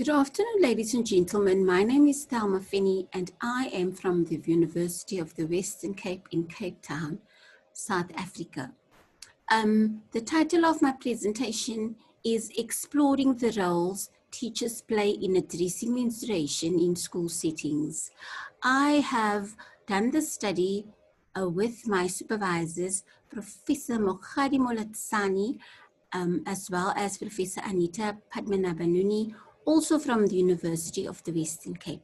Good afternoon, ladies and gentlemen. My name is Thelma Fennie, and I am from the University of the Western Cape in Cape Town, South Africa. The title of my presentation is Exploring the Roles Teachers Play in Addressing Menstruation in School Settings. I have done the study with my supervisors, Professor Mokhadi Molatsani, as well as Professor Anita Padmanabhanuni, also from the University of the Western Cape.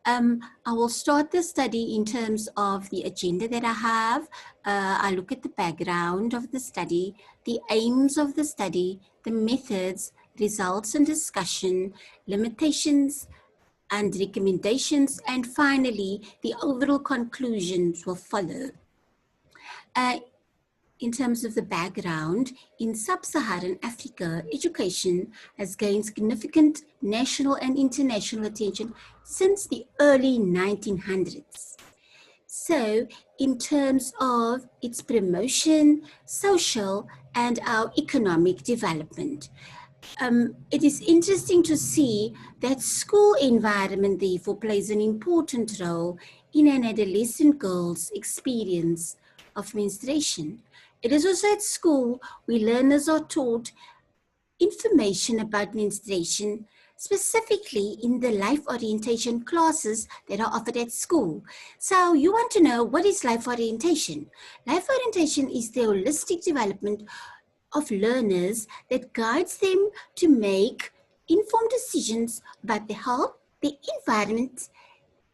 I will start the study in terms of the agenda that I have. I look at the background of the study, the aims of the study, the methods, results and discussion, limitations and recommendations, and finally, the overall conclusions will follow. In terms of the background, in sub-Saharan Africa, education has gained significant national and international attention since the early 1900s. So, in terms of its promotion, social, and our economic development, it is interesting to see that school environment therefore plays an important role in an adolescent girl's experience of menstruation. It is also at school where learners are taught information about menstruation, specifically in the life orientation classes that are offered at school. So you want to know, what is life orientation? Life orientation is the holistic development of learners that guides them to make informed decisions about their health, their environment,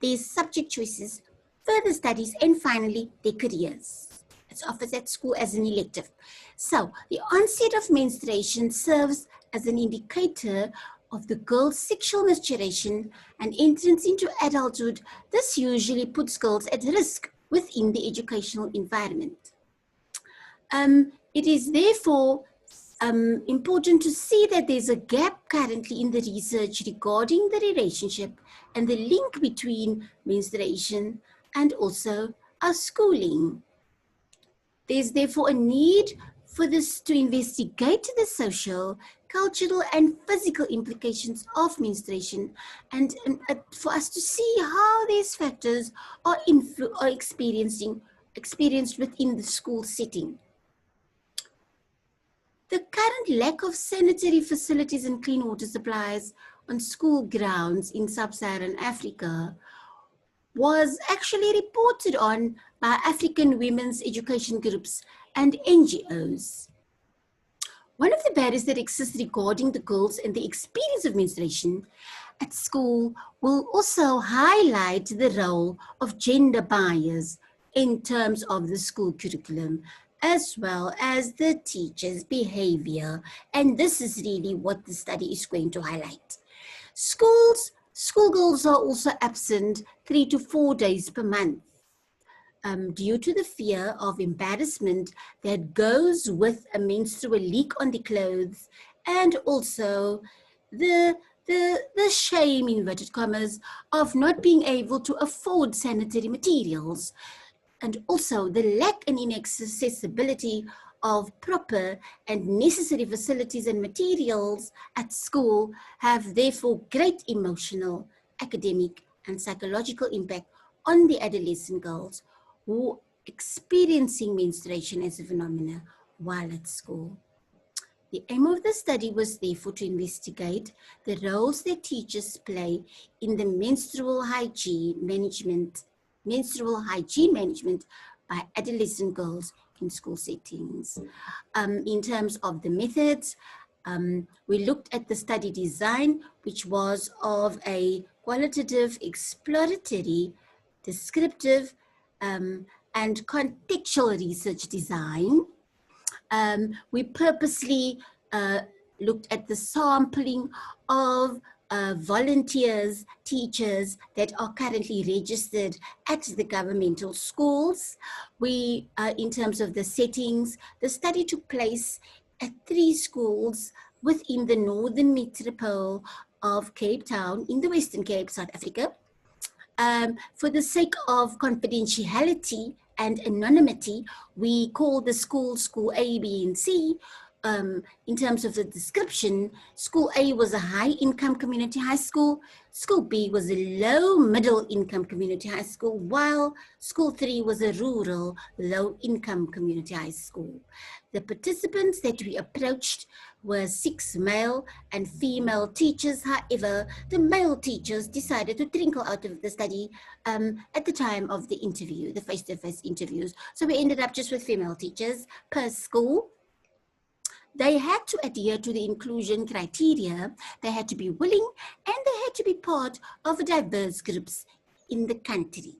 their subject choices, further studies, and finally their careers. It's offered at school as an elective. So the onset of menstruation serves as an indicator of the girl's sexual maturation and entrance into adulthood. This usually puts girls at risk within the educational environment. It is therefore important to see that there's a gap currently in the research regarding the relationship and the link between menstruation and also our schooling. There's therefore a need for this to investigate the social, cultural, and physical implications of menstruation, and for us to see how these factors are experienced within the school setting. The current lack of sanitary facilities and clean water supplies on school grounds in sub-Saharan Africa was actually reported on by African women's education groups and NGOs. One of the barriers that exists regarding the girls and the experience of menstruation at school will also highlight the role of gender bias in terms of the school curriculum, as well as the teacher's behavior. And this is really what the study is going to highlight. Schoolgirls are also absent 3 to 4 days per month due to the fear of embarrassment that goes with a menstrual leak on the clothes, and also the shame, inverted commas, of not being able to afford sanitary materials, and also the lack and inaccessibility of proper and necessary facilities and materials at school have therefore great emotional, academic, and psychological impact on the adolescent girls who are experiencing menstruation as a phenomenon while at school. The aim of the study was therefore to investigate the roles that teachers play in the menstrual hygiene management by adolescent girls in school settings. In terms of the methods, we looked at the study design, which was of a qualitative, exploratory, descriptive, and contextual research design. We purposely looked at the sampling of volunteers, teachers that are currently registered at the governmental schools. In terms of the settings, the study took place at 3 schools within the northern metropole of Cape Town in the Western Cape, South Africa. For the sake of confidentiality and anonymity, we call the school A, B, and C. in terms of the description, School A was a high-income community high school. School B was a low-middle-income community high school, while School 3 was a rural, low-income community high school. The participants that we approached were 6 male and female teachers. However, the male teachers decided to trickle out of the study at the time of the interview, the face-to-face interviews. So we ended up just with female teachers per school. They had to adhere to the inclusion criteria. They had to be willing and they had to be part of diverse groups in the country.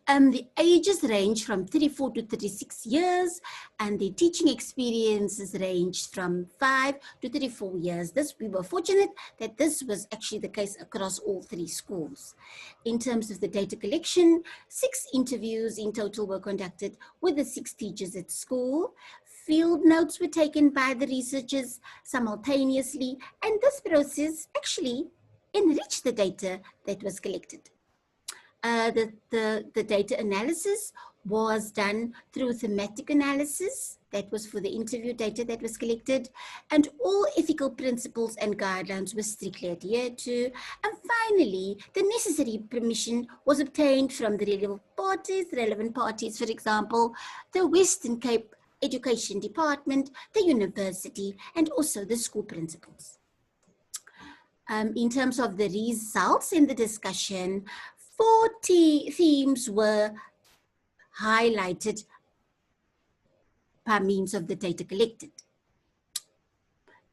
The ages range from 34 to 36 years, and the teaching experiences ranged from 5 to 34 years. We were fortunate that this was actually the case across all 3 schools. In terms of the data collection, 6 interviews in total were conducted with the 6 teachers at school. Field notes were taken by the researchers simultaneously, and this process actually enriched the data that was collected. The data analysis was done through thematic analysis. That was for the interview data that was collected, and all ethical principles and guidelines were strictly adhered to. And finally, the necessary permission was obtained from the relevant parties, for example, the Western Cape Education Department, the university, and also the school principals. In terms of the results in the discussion, 40 themes were highlighted by means of the data collected.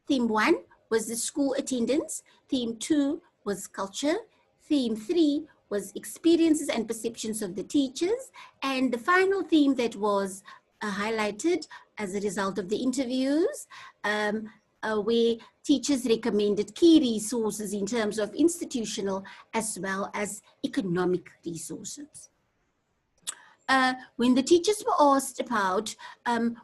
Theme 1 was the school attendance. Theme 2 was culture. Theme 3 was experiences and perceptions of the teachers. And the final theme that was highlighted as a result of the interviews, where teachers recommended key resources in terms of institutional as well as economic resources. When the teachers were asked about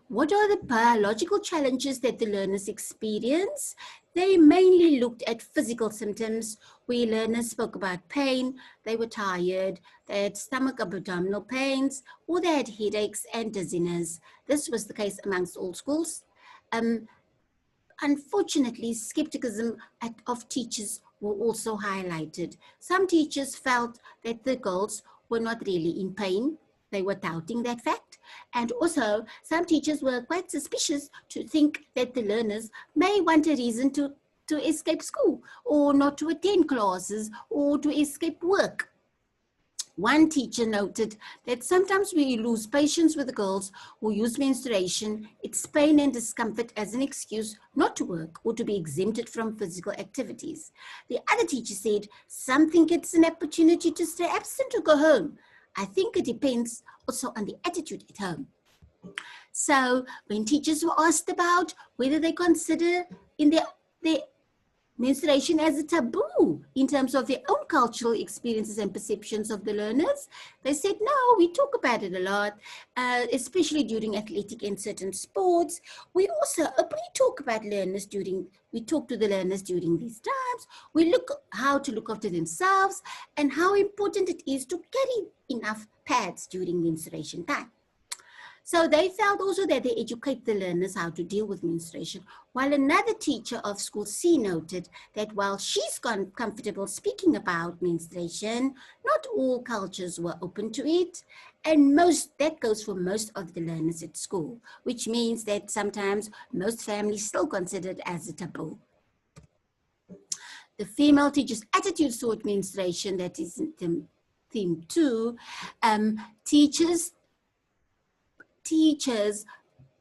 what are the biological challenges that the learners experience, they mainly looked at physical symptoms, where learners spoke about pain, they were tired, they had stomach abdominal pains, or they had headaches and dizziness. This was the case amongst all schools. Unfortunately, skepticism of teachers were also highlighted. Some teachers felt that the girls were not really in pain. They were doubting that fact. And also, some teachers were quite suspicious to think that the learners may want a reason to escape school, or not to attend classes, or to escape work. One teacher noted that sometimes we lose patience with the girls who use menstruation, its pain and discomfort as an excuse not to work or to be exempted from physical activities. The other teacher said, some think it's an opportunity to stay absent or go home. I think it depends also on the attitude at home. So when teachers were asked about whether they consider in their menstruation as a taboo in terms of their own cultural experiences and perceptions of the learners, they said, no, we talk about it a lot, especially during athletic and certain sports. We also openly talk about learners we talk to the learners during these times. We look how to look after themselves and how important it is to carry enough pads during menstruation time. So they felt also that they educate the learners how to deal with menstruation, while another teacher of school C noted that while she's comfortable speaking about menstruation, not all cultures were open to it, and that goes for most of the learners at school, which means that sometimes most families still consider it as a taboo. The female teacher's attitudes toward menstruation, that is theme 2, teachers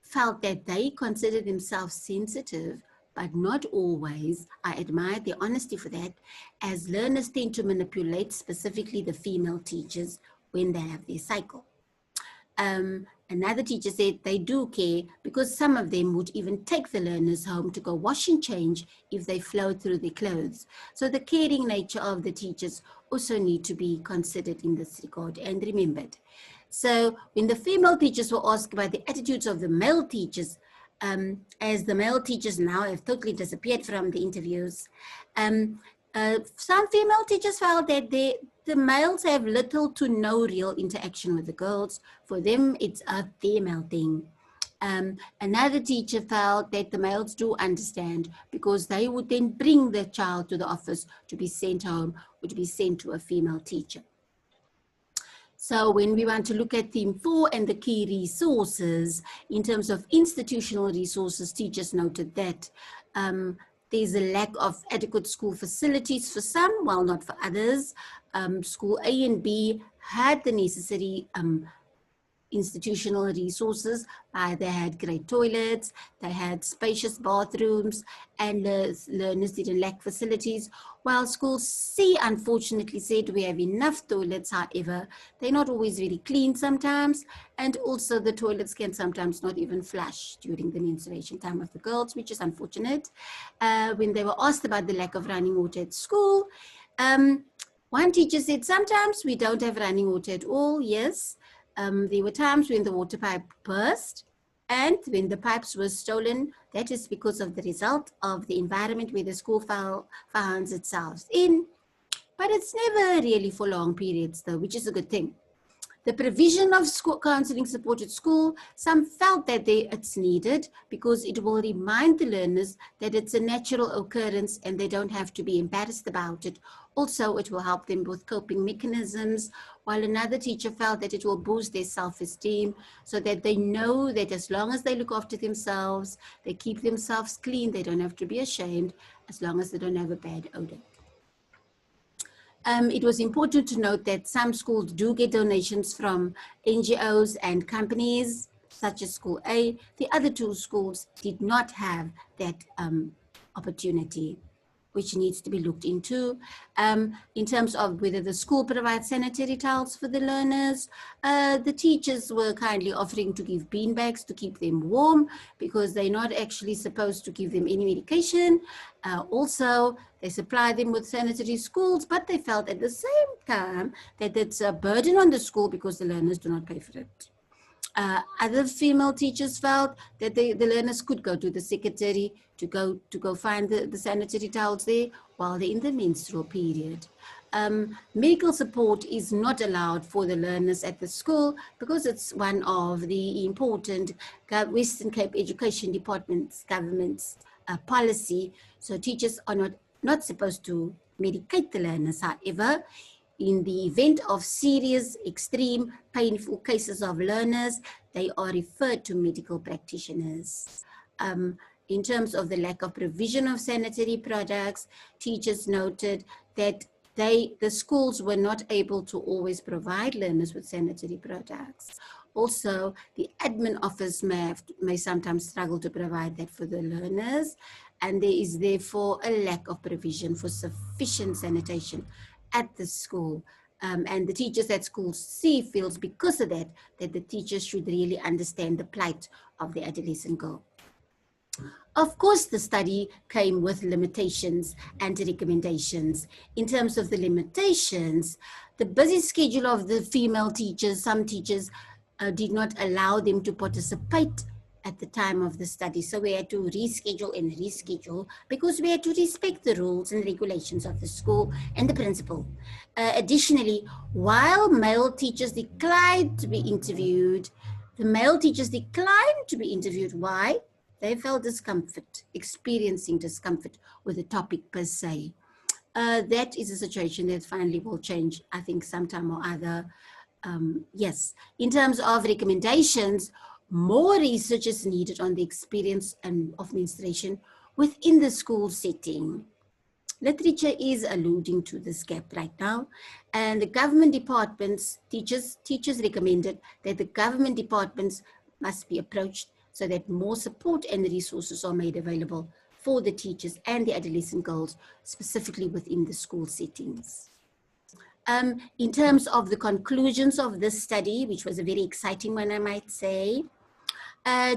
felt that they considered themselves sensitive, but not always. I admire their honesty for that, as learners tend to manipulate specifically the female teachers when they have their cycle. Another teacher said they do care because some of them would even take the learners home to go wash and change if they flowed through their clothes. So the caring nature of the teachers also need to be considered in this regard and remembered. So when the female teachers were asked about the attitudes of the male teachers, as the male teachers now have totally disappeared from the interviews, some female teachers felt that the males have little to no real interaction with the girls. For them, it's a female thing. Another teacher felt that the males do understand because they would then bring the child to the office to be sent home or to be sent to a female teacher. So when we want to look at theme 4 and the key resources, in terms of institutional resources, teachers noted that there's a lack of adequate school facilities for some, while not for others. School A and B had the necessary institutional resources. They had great toilets, they had spacious bathrooms, and learners didn't lack facilities. While school C unfortunately said we have enough toilets, however, they're not always very clean sometimes, and also the toilets can sometimes not even flush during the menstruation time of the girls, which is unfortunate. When they were asked about the lack of running water at school, one teacher said, sometimes we don't have running water at all, yes. There were times when the water pipe burst, and when the pipes were stolen, that is because of the result of the environment where the school finds itself in. But it's never really for long periods though, which is a good thing. The provision of school counseling support at school, some felt that it's needed because it will remind the learners that it's a natural occurrence and they don't have to be embarrassed about it. Also, it will help them with coping mechanisms, while another teacher felt that it will boost their self-esteem so that they know that as long as they look after themselves, they keep themselves clean, they don't have to be ashamed as long as they don't have a bad odor. It was important to note that some schools do get donations from NGOs and companies, such as School A. The other two schools did not have that opportunity, which needs to be looked into. In terms of whether the school provides sanitary towels for the learners, the teachers were kindly offering to give beanbags to keep them warm because they're not actually supposed to give them any medication. Also, they supply them with sanitary schools, but they felt at the same time that it's a burden on the school because the learners do not pay for it. Other female teachers felt that the learners could go to the secretary to go find the sanitary towels there while they're in the menstrual period. Medical support is not allowed for the learners at the school because it's one of the important Western Cape Education Department's government's policy. So teachers are not supposed to medicate the learners. However, in the event of serious, extreme, painful cases of learners, they are referred to medical practitioners. In terms of the lack of provision of sanitary products, teachers noted that the schools were not able to always provide learners with sanitary products. Also, the admin office may sometimes struggle to provide that for the learners, and there is therefore a lack of provision for sufficient sanitation at the school. And the teachers at School C feels because of that the teachers should really understand the plight of the adolescent girl. Of course, the study came with limitations and recommendations. In terms of the limitations, the busy schedule of the female teachers, some teachers did not allow them to participate at the time of the study. So we had to reschedule because we had to respect the rules and regulations of the school and the principal. Additionally, while male teachers declined to be interviewed, the male teachers declined to be interviewed. Why? They felt experiencing discomfort with the topic per se. That is a situation that finally will change, I think, sometime or other. Yes, in terms of recommendations, more research is needed on the experience of menstruation within the school setting. Literature is alluding to this gap right now, and the government departments, teachers recommended that the government departments must be approached so that more support and resources are made available for the teachers and the adolescent girls, specifically within the school settings. In terms of the conclusions of this study, which was a very exciting one, I might say,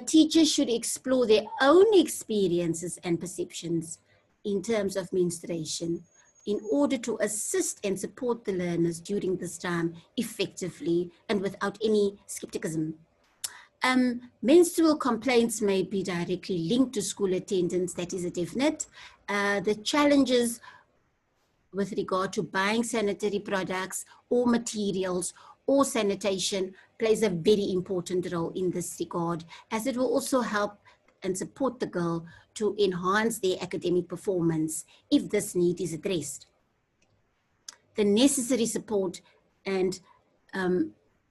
teachers should explore their own experiences and perceptions in terms of menstruation in order to assist and support the learners during this time effectively and without any skepticism. Menstrual complaints may be directly linked to school attendance, that is a definite. The challenges with regard to buying sanitary products or materials or sanitation plays a very important role in this regard, as it will also help and support the girl to enhance their academic performance if this need is addressed. The necessary support and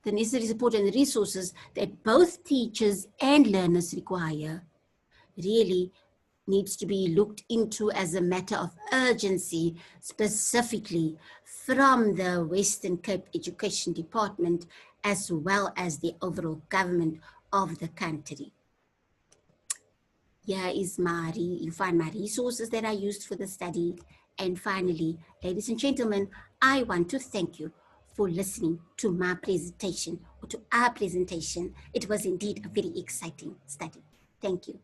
resources that both teachers and learners require really needs to be looked into as a matter of urgency, specifically from the Western Cape Education Department, as well as the overall government of the country. Here is you find my resources that I used for the study. And finally, ladies and gentlemen, I want to thank you for listening to my presentation, or to our presentation. It was indeed a very exciting study. Thank you.